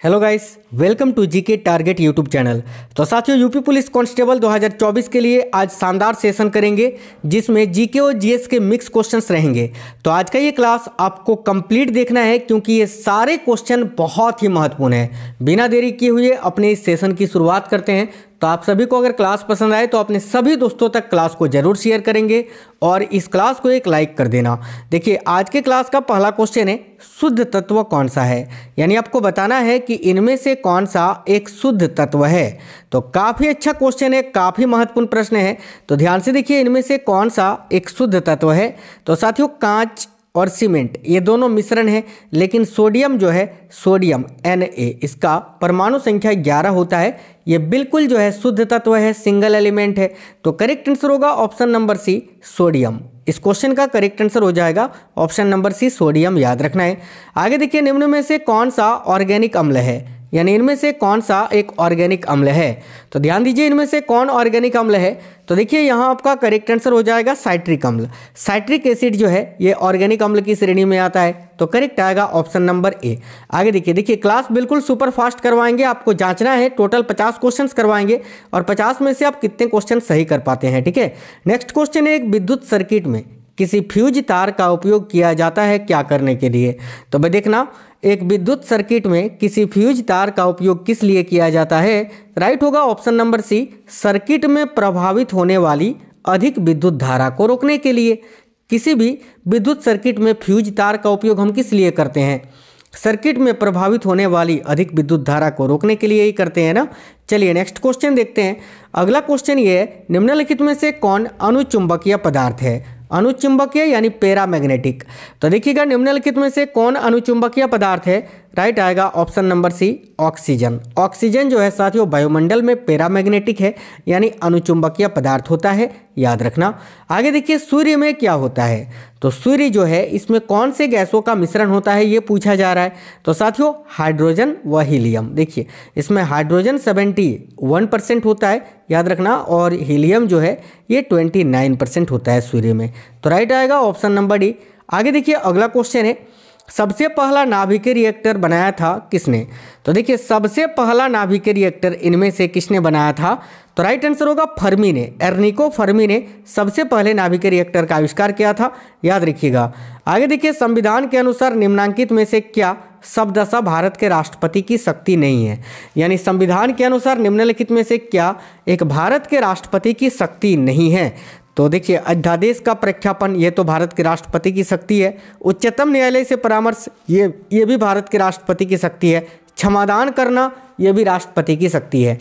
Hello guys, welcome to GK target YouTube channel. तो साथियों, UP police constable 2024 के लिए आज शानदार सेशन करेंगे जिसमें जीके और जीएस के मिक्स क्वेश्चंस रहेंगे। तो आज का ये क्लास आपको कंप्लीट देखना है क्योंकि ये सारे क्वेश्चन बहुत ही महत्वपूर्ण है। बिना देरी किए हुए अपने इस सेशन की शुरुआत करते हैं। तो आप सभी को अगर क्लास पसंद आए तो अपने सभी दोस्तों तक क्लास को जरूर शेयर करेंगे और इस क्लास को एक लाइक कर देना। देखिए, आज के क्लास का पहला क्वेश्चन है, शुद्ध तत्व कौन सा है। यानी आपको बताना है कि इनमें से कौन सा एक शुद्ध तत्व है। तो काफ़ी अच्छा क्वेश्चन है, काफ़ी महत्वपूर्ण प्रश्न है। तो ध्यान से देखिए, इनमें से कौन सा एक शुद्ध तत्व है। तो साथियों, कांच और सीमेंट ये दोनों मिश्रण है, लेकिन सोडियम जो है, सोडियम Na, इसका परमाणु संख्या 11 होता है। ये बिल्कुल जो है शुद्ध तत्व है, सिंगल एलिमेंट है। तो करेक्ट आंसर होगा ऑप्शन नंबर सी, सोडियम। इस क्वेश्चन का करेक्ट आंसर हो जाएगा ऑप्शन नंबर सी, सोडियम। याद रखना है। आगे देखिए, निम्न में से कौन सा ऑर्गेनिक अम्ल है, यानी इनमें से कौन सा एक ऑर्गेनिक अम्ल है। तो ध्यान दीजिए, इनमें से कौन ऑर्गेनिक अम्ल है। तो देखिए, यहाँ आपका करेक्ट आंसर हो जाएगा साइट्रिक अम्ल। साइट्रिक एसिड जो है ये ऑर्गेनिक अम्ल की श्रेणी में आता है। तो करेक्ट आएगा ऑप्शन नंबर ए। आगे देखिए, क्लास बिल्कुल सुपर फास्ट करवाएंगे। आपको जांचना है, टोटल 50 क्वेश्चन करवाएंगे और 50 में से आप कितने क्वेश्चन सही कर पाते हैं। ठीक है, नेक्स्ट क्वेश्चन है, एक विद्युत सर्किट में किसी फ्यूज तार का उपयोग किया जाता है क्या करने के लिए। तो भाई देखना, एक विद्युत सर्किट में किसी फ्यूज तार का उपयोग किस लिए किया जाता है। राइट होगा ऑप्शन नंबर सी, सर्किट में प्रभावित होने वाली अधिक विद्युत धारा को रोकने के लिए। किसी भी विद्युत सर्किट में फ्यूज तार का उपयोग हम किस लिए करते हैं, सर्किट में प्रभावित होने वाली अधिक विद्युत धारा को रोकने के लिए ही करते हैं ना। चलिए नेक्स्ट क्वेश्चन देखते हैं। अगला क्वेश्चन ये है, निम्नलिखित में से कौन अनुचुंबकीय पदार्थ है। अनुचुंबकीय यानी पैरामैग्नेटिक। तो देखिएगा, निम्नलिखित में से कौन अनुचुंबकीय पदार्थ है। राइट आएगा option number C, oxygen. Oxygen जो है साथियों वायुमंडल में पैरामैग्नेटिक है, यानी अनुचुंबकीय पदार्थ होता है। याद रखना। आगे देखिए, सूर्य में क्या होता है। तो सूर्य जो है इसमें कौन से गैसों का मिश्रण होता है ये पूछा जा रहा है। तो साथियों, हाइड्रोजन व हीलियम। देखिए, इसमें हाइड्रोजन 71% होता है, याद रखना, और हीलियम जो है ये 29% होता है सूर्य में। तो राइट आएगा ऑप्शन नंबर डी। आगे देखिए, अगला क्वेश्चन है, सबसे पहला नाभिकीय रिएक्टर बनाया था किसने। तो देखिए, सबसे पहला नाभिकीय रिएक्टर इनमें से किसने बनाया था। तो राइट आंसर होगा फर्मी ने, एर्निको फर्मी ने सबसे पहले नाभिकीय रिएक्टर का आविष्कार किया था। याद रखिएगा। आगे देखिए, संविधान के अनुसार निम्नांकित में से क्या शब्दशः भारत के राष्ट्रपति की शक्ति नहीं है। यानी संविधान के अनुसार निम्नलिखित में से क्या एक भारत के राष्ट्रपति की शक्ति नहीं है। तो देखिए, अध्यादेश का प्रख्यापन ये तो भारत के राष्ट्रपति की शक्ति है। उच्चतम न्यायालय से परामर्श ये भी भारत के राष्ट्रपति की शक्ति है। क्षमादान करना ये भी राष्ट्रपति की शक्ति है।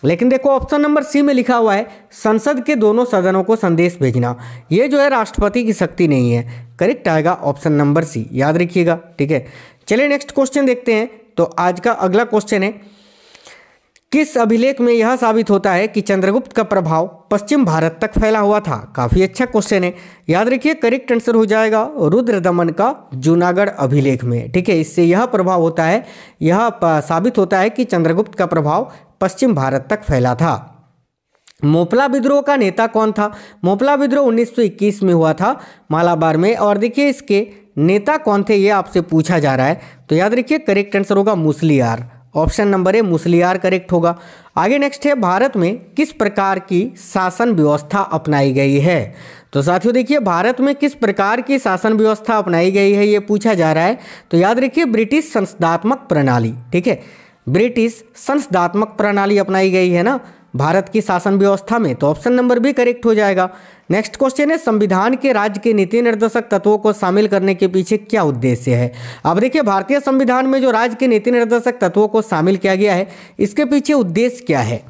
लेकिन देखो, ऑप्शन नंबर सी में लिखा हुआ है, संसद के दोनों सदनों को संदेश भेजना, ये जो है राष्ट्रपति की शक्ति नहीं है। करेक्ट आएगा ऑप्शन नंबर सी। याद रखिएगा। ठीक है, चलिए नेक्स्ट क्वेश्चन देखते हैं। तो आज का अगला क्वेश्चन है, किस अभिलेख में यह साबित होता है कि चंद्रगुप्त का प्रभाव पश्चिम भारत तक फैला हुआ था। काफ़ी अच्छा क्वेश्चन है। याद रखिए, करेक्ट आंसर हो जाएगा रुद्रदमन का जूनागढ़ अभिलेख में। ठीक है, इससे यह प्रभाव होता है, यह साबित होता है कि चंद्रगुप्त का प्रभाव पश्चिम भारत तक फैला था। मोपला विद्रोह का नेता कौन था। मोपला विद्रोह 1921 में हुआ था मालाबार में। और देखिए, इसके नेता कौन थे ये आपसे पूछा जा रहा है। तो याद रखिए, करेक्ट आंसर होगा Musliyar. Option number A, Musliyar correct होगा। आगे नेक्स्ट है, भारत में किस प्रकार की शासन व्यवस्था अपनाई गई है। तो साथियों देखिए, भारत में किस प्रकार की शासन व्यवस्था अपनाई गई है ये पूछा जा रहा है। तो याद रखिए, ब्रिटिश संसदात्मक प्रणाली। ठीक है, ब्रिटिश संसदात्मक प्रणाली अपनाई गई है ना भारत की शासन व्यवस्था में। तो ऑप्शन नंबर बी करेक्ट हो जाएगा। नेक्स्ट क्वेश्चन है, संविधान के राज्य के नीति निर्देशक तत्वों को शामिल करने के पीछे क्या उद्देश्य है। अब देखिए, भारतीय संविधान में जो राज्य के नीति निर्देशक तत्वों को शामिल किया गया है, इसके पीछे उद्देश्य क्या है।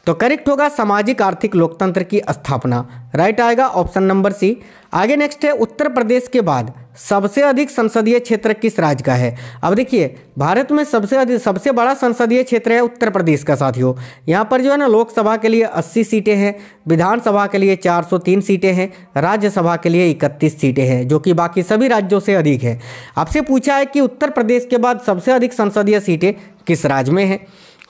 तो करेक्ट होगा सामाजिक आर्थिक लोकतंत्र की स्थापना। राइट आएगा ऑप्शन नंबर सी। आगे नेक्स्ट है, उत्तर प्रदेश के बाद सबसे अधिक संसदीय क्षेत्र किस राज्य का है। अब देखिए, भारत में सबसे बड़ा संसदीय क्षेत्र है उत्तर प्रदेश का साथियों। यहाँ पर जो है ना, लोकसभा के लिए 80 सीटें हैं, विधानसभा के लिए 403 सीटें हैं, राज्यसभा के लिए 31 सीटें हैं, जो कि बाकी सभी राज्यों से अधिक है। आपसे पूछा है कि उत्तर प्रदेश के बाद सबसे अधिक संसदीय सीटें किस राज्य में हैं।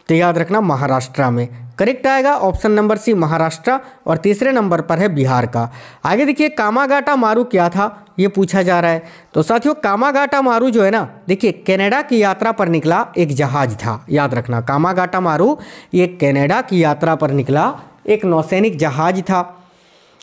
तो याद रखना, महाराष्ट्र में। करेक्ट आएगा ऑप्शन नंबर सी महाराष्ट्र, और तीसरे नंबर पर है बिहार का। आगे देखिए कामागाटा मारू क्या था, ये पूछा जा रहा है। तो साथियों कामागाटा मारू जो है ना, देखिए कनाडा की यात्रा पर निकला एक जहाज था, याद रखना कामागाटा मारू ये कनाडा की यात्रा पर निकला एक नौसैनिक जहाज था।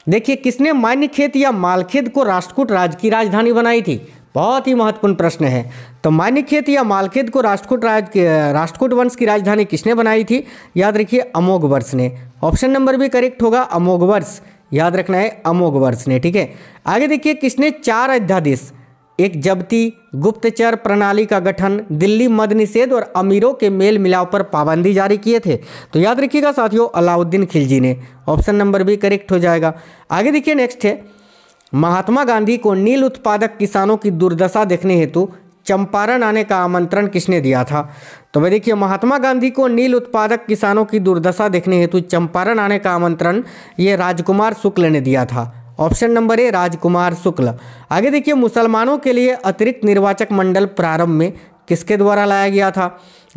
देखिए किसने मान्यखेत या मालखेत को राष्ट्रकूट राज्य की राजधानी बनाई थी, बहुत ही महत्वपूर्ण प्रश्न है। तो मान्यखेत या मालखेत को राष्ट्रकूट वंश की राजधानी किसने बनाई थी, याद रखिए अमोघवर्ष ने। ऑप्शन नंबर भी करेक्ट होगा अमोघवर्ष, याद रखना है अमोघवर्ष ने, ठीक है। आगे देखिए किसने 4 अध्यादेश, एक जब्ती, गुप्तचर प्रणाली का गठन, दिल्ली मद निषेध और अमीरों के मेल मिलाप पर पाबंदी जारी किए थे, तो याद रखिएगा साथियों अलाउद्दीन खिलजी ने। ऑप्शन नंबर भी करेक्ट हो जाएगा। आगे देखिए नेक्स्ट है महात्मा गांधी को नील उत्पादक किसानों की दुर्दशा देखने हेतु चंपारण आने का आमंत्रण किसने दिया था। तो भाई देखिए महात्मा गांधी को नील उत्पादक किसानों की दुर्दशा देखने हेतु चंपारण आने का आमंत्रण ये राजकुमार शुक्ल ने दिया था। ऑप्शन नंबर ए राजकुमार शुक्ल। आगे देखिए मुसलमानों के लिए अतिरिक्त निर्वाचक मंडल प्रारंभ में किसके द्वारा लाया गया था।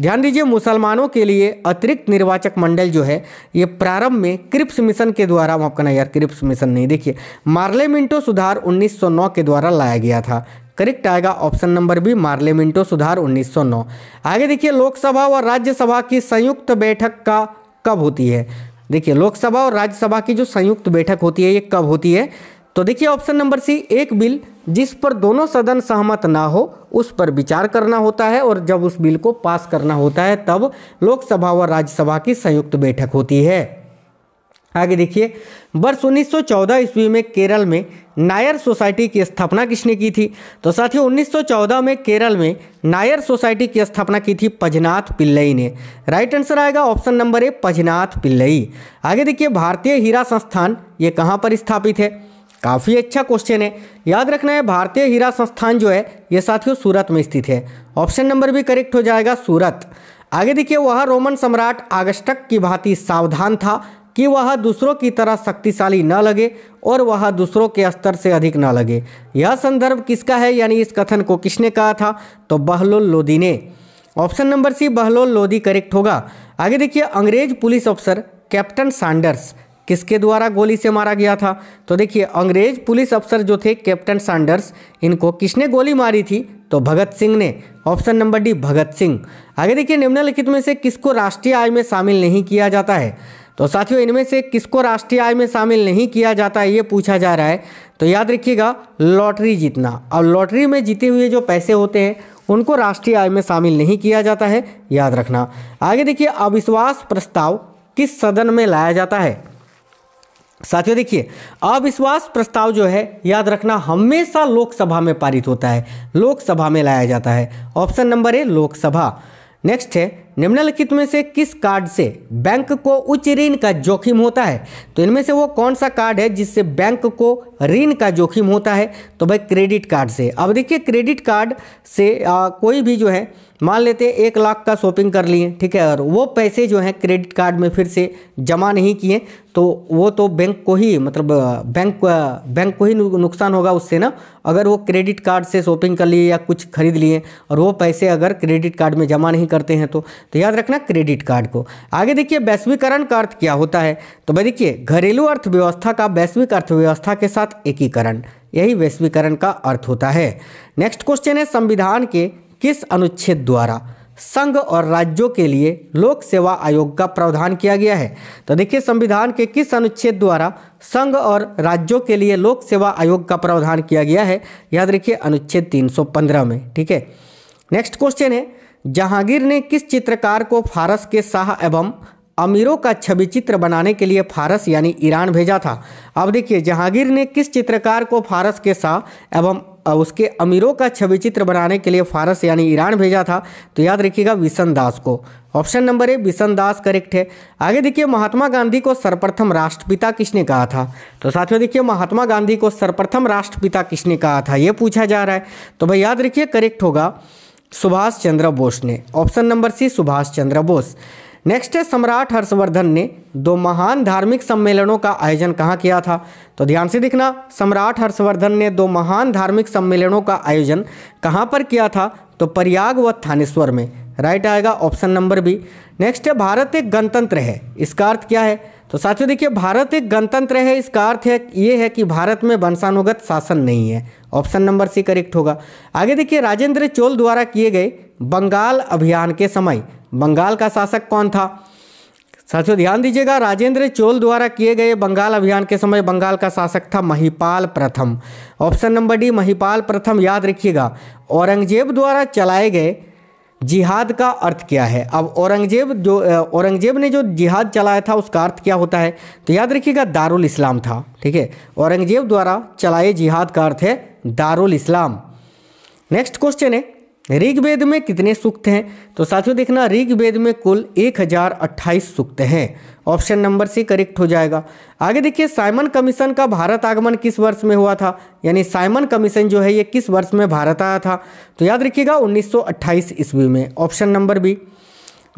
ध्यान दीजिए मुसलमानों के लिए अतिरिक्त निर्वाचक मंडल जो है ये प्रारंभ में क्रिप्स मिशन के द्वारा, माफ करना यार क्रिप्स मिशन नहीं, देखिए मार्लेमिंटो सुधार 1909 के द्वारा लाया गया था। करेक्ट आएगा ऑप्शन नंबर बी मार्लेमिंटो सुधार 1909। आगे देखिए लोकसभा और राज्यसभा की संयुक्त बैठक का कब होती है। देखिए लोकसभा और राज्यसभा की जो संयुक्त बैठक होती है ये कब होती है। तो देखिए ऑप्शन नंबर सी एक बिल जिस पर दोनों सदन सहमत ना हो उस पर विचार करना होता है, और जब उस बिल को पास करना होता है तब लोकसभा और राज्यसभा की संयुक्त बैठक होती है। आगे देखिए वर्ष 1914 ईस्वी में केरल में नायर सोसाइटी की स्थापना किसने की थी। तो साथियों 1914 में केरल में नायर सोसाइटी की स्थापना की थी पजनाथ पिल्लई ने। राइट आंसर आएगा ऑप्शन नंबर ए पजनाथ पिल्लई। आगे देखिए भारतीय हीरा संस्थान ये कहाँ पर स्थापित है, काफ़ी अच्छा क्वेश्चन है, याद रखना है भारतीय हीरा संस्थान जो है ये साथियों सूरत में स्थित है। ऑप्शन नंबर भी करेक्ट हो जाएगा सूरत। आगे देखिए वह रोमन सम्राट आगस्टक की भांति सावधान था कि वह दूसरों की तरह शक्तिशाली न लगे और वह दूसरों के स्तर से अधिक न लगे। यह संदर्भ किसका है, यानी इस कथन को किसने कहा था, तो बहलोल लोदी ने। Option number C Bahlol Lodi correct होगा। आगे देखिए अंग्रेज पुलिस अफसर कैप्टन सैंडर्स किसके द्वारा गोली से मारा गया था। तो देखिए अंग्रेज पुलिस अफसर जो थे कैप्टन सैंडर्स, इनको किसने गोली मारी थी, तो भगत सिंह ने। Option number D Bhagat Singh. आगे देखिए निम्नलिखित में से किसको राष्ट्रीय आय में शामिल नहीं किया जाता है। तो साथियों इनमें से किसको राष्ट्रीय आय में शामिल नहीं किया जाता है ये पूछा जा रहा है। तो याद रखिएगा लॉटरी जीतना, और लॉटरी में जीते हुए जो पैसे होते हैं उनको राष्ट्रीय आय में शामिल नहीं किया जाता है, याद रखना। आगे देखिए अविश्वास प्रस्ताव किस सदन में लाया जाता है। साथियों देखिए अविश्वास प्रस्ताव जो है याद रखना हमेशा लोकसभा में पारित होता है, लोकसभा में लाया जाता है। Option number A Lok Sabha. Next है निम्नलिखित में से किस कार्ड से बैंक को उच्च ऋण का जोखिम होता है। तो इनमें से वो कौन सा कार्ड है जिससे बैंक को ऋण का जोखिम होता है, तो भाई क्रेडिट कार्ड से। अब देखिए क्रेडिट कार्ड से कोई भी जो है मान लेते 1 लाख का शॉपिंग कर लिए, ठीक है, और वो पैसे जो हैं क्रेडिट कार्ड में फिर से जमा नहीं किए तो वो तो बैंक को ही, मतलब बैंक को ही नुकसान होगा उससे ना। अगर वो क्रेडिट कार्ड से शॉपिंग कर लिए या कुछ खरीद लिए और वो पैसे अगर क्रेडिट कार्ड में जमा नहीं करते हैं तो याद रखना क्रेडिट कार्ड को। आगे देखिए वैश्वीकरण का अर्थ क्या होता है। तो भाई देखिए घरेलू अर्थव्यवस्था का वैश्विक अर्थव्यवस्था के साथ एकीकरण, यही वैश्वीकरण का अर्थ होता है। नेक्स्ट क्वेश्चन है संविधान के किस अनुच्छेद द्वारा संघ और राज्यों के लिए लोक सेवा आयोग का प्रावधान किया गया है। तो देखिए संविधान के किस अनुच्छेद द्वारा संघ और राज्यों के लिए लोक सेवा आयोग का प्रावधान किया गया है, याद रखिए अनुच्छेद 315 में, ठीक है। नेक्स्ट क्वेश्चन है जहांगीर ने किस चित्रकार को फारस के शाह एवं अमीरों का छवि चित्र बनाने के लिए फारस यानी ईरान भेजा था। अब देखिए जहांगीर ने किस चित्रकार को फारस के शाह एवं उसके अमीरों का छवि चित्र बनाने के लिए फारस यानी ईरान भेजा था, तो याद रखिएगा बिशन दास को। Option number A Bishan Das correct है। आगे देखिए महात्मा गांधी को सर्वप्रथम राष्ट्रपिता किसने कहा था। तो साथियों देखिए महात्मा गांधी को सर्वप्रथम राष्ट्रपिता किसने कहा था ये पूछा जा रहा है। तो भाई याद रखिए करेक्ट होगा सुभाष चंद्र बोस ने। ऑप्शन नंबर सी सुभाष चंद्र बोस। नेक्स्ट है सम्राट हर्षवर्धन ने 2 महान धार्मिक सम्मेलनों का आयोजन कहाँ किया था। तो ध्यान से देखना सम्राट हर्षवर्धन ने 2 महान धार्मिक सम्मेलनों का आयोजन कहाँ पर किया था, तो प्रयाग व थानेश्वर में। राइट आएगा ऑप्शन नंबर बी। नेक्स्ट है भारत एक गणतंत्र है, इसका अर्थ क्या है? तो साथियों देखिए, भारत एक गणतंत्र है, इसका अर्थ है ये है कि भारत में वंशानुगत शासन नहीं है। ऑप्शन नंबर सी करेक्ट होगा। आगे देखिए, राजेंद्र चोल द्वारा किए गए बंगाल अभियान के समय बंगाल का शासक कौन था? साथियों ध्यान दीजिएगा, राजेंद्र चोल द्वारा किए गए बंगाल अभियान के समय बंगाल का शासक था महिपाल प्रथम। ऑप्शन नंबर डी महिपाल प्रथम। याद रखिएगा, औरंगजेब द्वारा चलाए गए जिहाद का अर्थ क्या है? अब औरंगजेब ने जो जिहाद चलाया था उसका अर्थ क्या होता है? तो याद रखिएगा दारुल इस्लाम था। ठीक है, औरंगजेब द्वारा चलाए जिहाद का अर्थ है दारुल इस्लाम। नेक्स्ट क्वेश्चन है, ऋग्वेद में कितने सूक्त हैं? तो साथियों देखना, ऋग्वेद में कुल 1028 सूक्त हैं। ऑप्शन नंबर सी करेक्ट हो जाएगा। आगे देखिए, साइमन कमीशन का भारत आगमन किस वर्ष में हुआ था? यानी साइमन कमीशन जो है ये किस वर्ष में भारत आया था? तो याद रखिएगा 1928 ईस्वी में। Option number B.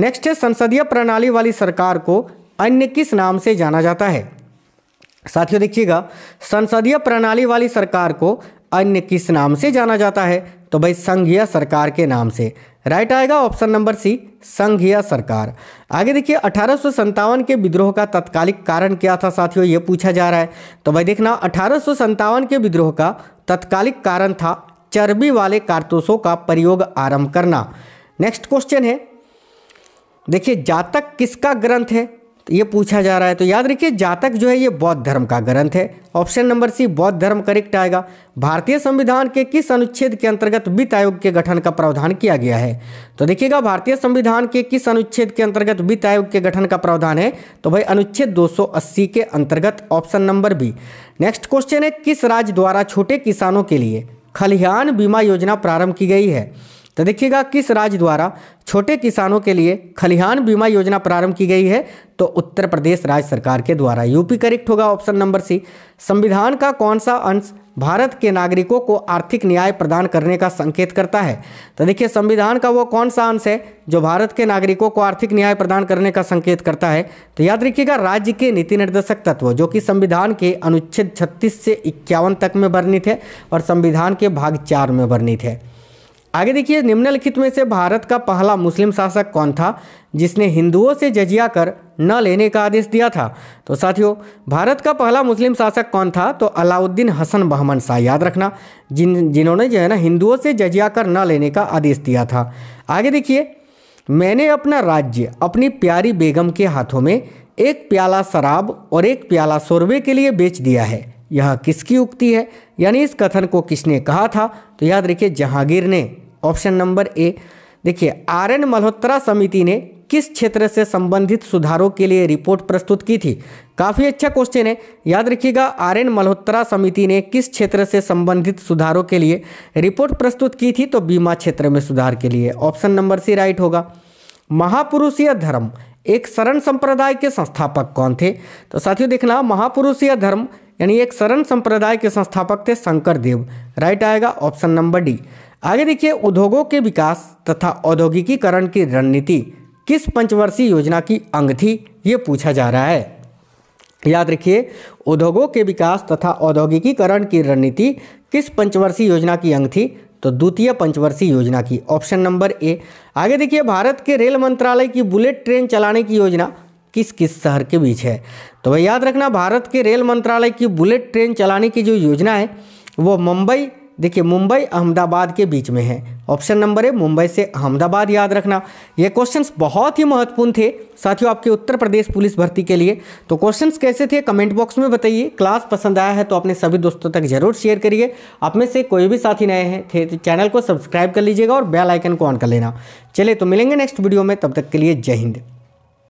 नेक्स्ट है, संसदीय प्रणाली वाली सरकार को अन्य किस नाम से जाना जाता है? साथियों देखिएगा, संसदीय प्रणाली वाली सरकार को अन्य किस नाम से जाना जाता है? तो भाई संघीय सरकार के नाम से। राइट आएगा ऑप्शन नंबर सी, संघीय सरकार। आगे देखिए, 1857 के विद्रोह का तत्कालिक कारण क्या था? साथियों ये पूछा जा रहा है। तो भाई देखना, 1857 के विद्रोह का तत्कालिक कारण था चर्बी वाले कारतूसों का प्रयोग आरंभ करना। नेक्स्ट क्वेश्चन है, देखिए जातक किसका ग्रंथ है? तो ये पूछा जा रहा है। तो याद रखिए, जातक जो है ये बौद्ध धर्म का ग्रंथ है। ऑप्शन नंबर सी बौद्ध धर्म करेक्ट आएगा। भारतीय संविधान के किस अनुच्छेद के अंतर्गत वित्त आयोग के गठन का प्रावधान किया गया है? तो देखिएगा, भारतीय संविधान के किस अनुच्छेद के अंतर्गत वित्त आयोग के गठन का प्रावधान है? तो भाई अनुच्छेद 280 के अंतर्गत। Option number B. Next question है, किस राज्य द्वारा छोटे किसानों के लिए खलिहान बीमा योजना प्रारंभ की गई है? तो देखिएगा, किस राज्य द्वारा छोटे किसानों के लिए खलिहान बीमा योजना प्रारंभ की गई है? तो उत्तर प्रदेश राज्य सरकार के द्वारा। यूपी करेक्ट होगा ऑप्शन नंबर सी। संविधान का कौन सा अंश भारत के नागरिकों को आर्थिक न्याय प्रदान करने का संकेत करता है? तो देखिए, संविधान का वो कौन सा अंश है जो भारत के नागरिकों को आर्थिक न्याय प्रदान करने का संकेत करता है? तो याद रखिएगा, राज्य के नीति निर्देशक तत्व, जो कि संविधान के अनुच्छेद 36 से 51 तक में वर्णित है और संविधान के भाग 4 में वर्णित है। आगे देखिए, निम्नलिखित में से भारत का पहला मुस्लिम शासक कौन था जिसने हिंदुओं से जजिया कर न लेने का आदेश दिया था? तो साथियों, भारत का पहला मुस्लिम शासक कौन था? तो अलाउद्दीन हसन बहमन शाह। याद रखना, जिन्होंने जो है ना हिंदुओं से जजिया कर न लेने का आदेश दिया था। आगे देखिए, मैंने अपना राज्य अपनी प्यारी बेगम के हाथों में एक प्याला शराब और एक प्याला शोरबे के लिए बेच दिया है। यह किसकी उक्ति है? यानी इस कथन को किसने कहा था? तो याद रखिए, जहांगीर ने। Option number A. देखिए, आर्यन मल्होत्रा समिति ने किस क्षेत्र से संबंधित सुधारों के लिए रिपोर्ट प्रस्तुत की थी? काफ़ी अच्छा क्वेश्चन है। याद रखिएगा, आर्यन मल्होत्रा समिति ने किस क्षेत्र से संबंधित सुधारों के लिए रिपोर्ट प्रस्तुत की थी? तो बीमा क्षेत्र में सुधार के लिए। ऑप्शन नंबर सी राइट होगा। महापुरुषीय धर्म एक शरण संप्रदाय के संस्थापक कौन थे? तो साथियों देखना, महापुरुषीय धर्म यानी एक शरण संप्रदाय के संस्थापक थे शंकर देव। राइट आएगा ऑप्शन नंबर डी। आगे देखिए, उद्योगों के विकास तथा औद्योगिकीकरण की रणनीति किस पंचवर्षीय योजना की अंग थी? ये पूछा जा रहा है। याद रखिए, उद्योगों के विकास तथा औद्योगिकीकरण की रणनीति किस पंचवर्षीय योजना की अंग थी? तो द्वितीय पंचवर्षीय योजना की। Option number A. आगे देखिए, भारत के रेल मंत्रालय की बुलेट ट्रेन चलाने की योजना किस किस शहर के बीच है? तो भाई याद रखना, भारत के रेल मंत्रालय की बुलेट ट्रेन चलाने की जो योजना है वो मुंबई, देखिए मुंबई अहमदाबाद के बीच में है। ऑप्शन नंबर ए, मुंबई से अहमदाबाद। याद रखना, ये क्वेश्चंस बहुत ही महत्वपूर्ण थे साथियों आपके उत्तर प्रदेश पुलिस भर्ती के लिए। तो क्वेश्चंस कैसे थे कमेंट बॉक्स में बताइए। क्लास पसंद आया है तो अपने सभी दोस्तों तक जरूर शेयर करिए। आप में से कोई भी साथी नए हैं थे तो चैनल को सब्सक्राइब कर लीजिएगा और बेल आइकन को ऑन कर लेना। चलिए तो मिलेंगे नेक्स्ट वीडियो में, तब तक के लिए जय हिंद।